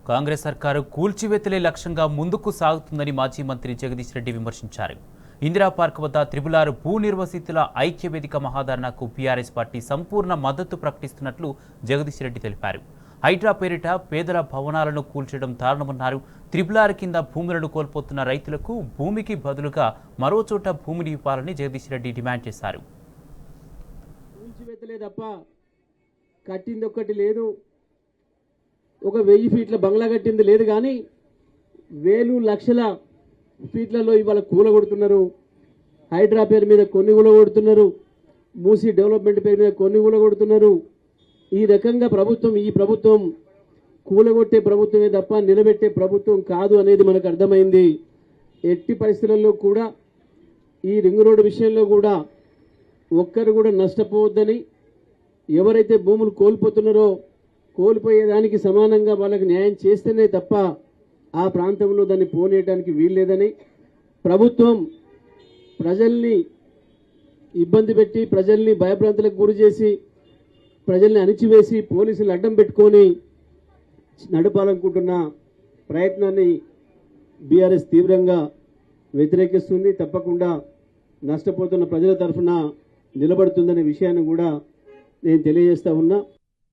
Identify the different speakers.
Speaker 1: కాంగ్రెస్ సర్కారు కూల్చివేతలే లక్ష్యంగా ముందుకు సాగుతుందని మాజీ మంత్రి జగదీష్ రెడ్డి విమర్శించారు. ఇందిరా పార్క్ వద్ద త్రిపులారు భూ నిర్వసితుల ఐక్యవేదిక మహాధర్నాకు బీఆర్ఎస్ పార్టీ సంపూర్ణ మద్దతు ప్రకటిస్తున్నట్లు జగదీష్ రెడ్డి తెలిపారు. హైడ్రా పేరిట పేదల భవనాలను కూల్చడం దారుణమన్నారు. త్రిపులారు కింద భూములను కోల్పోతున్న రైతులకు భూమికి బదులుగా మరో చోట భూమిని ఇవ్వాలని జగదీష్ రెడ్డి డిమాండ్ చేశారు.
Speaker 2: కట్టింది ఒక్కటి లేదు, ఒక 1000 ఫీట్ల బంగ్లా కట్టింది లేదు, కానీ వేలు లక్షల ఫీట్లలో ఇవాళ కూలగొడుతున్నారు. హైడ్రా పేరు మీద కొన్ని కూలగొడుతున్నారు, మూసీ డెవలప్మెంట్ పేరు మీద కొన్ని కూలగొడుతున్నారు. ఈ రకంగా ఈ ప్రభుత్వం కూలగొట్టే ప్రభుత్వమే తప్ప నిలబెట్టే ప్రభుత్వం కాదు అనేది మనకు అర్థమైంది. ఎట్టి పరిస్థితుల్లో కూడా ఈ రింగ్ రోడ్డు విషయంలో కూడా ఒక్కరు కూడా నష్టపోవద్దని, ఎవరైతే భూములు కోల్పోతున్నారో కోల్పోయేదానికి సమానంగా వాళ్ళకి న్యాయం చేస్తేనే తప్ప ఆ ప్రాంతంలో దాన్ని పోనీయడానికి వీల్లేదని, ప్రభుత్వం ప్రజల్ని ఇబ్బంది పెట్టి ప్రజల్ని భయభ్రాంతులకు గురి చేసి ప్రజల్ని అణిచివేసి పోలీసులు అడ్డం పెట్టుకొని నడపాలనుకుంటున్న ప్రయత్నాన్ని బీఆర్ఎస్ తీవ్రంగా వ్యతిరేకిస్తుంది. తప్పకుండా నష్టపోతున్న ప్రజల తరఫున నిలబడుతుందనే విషయాన్ని కూడా నేను తెలియజేస్తా ఉన్నా.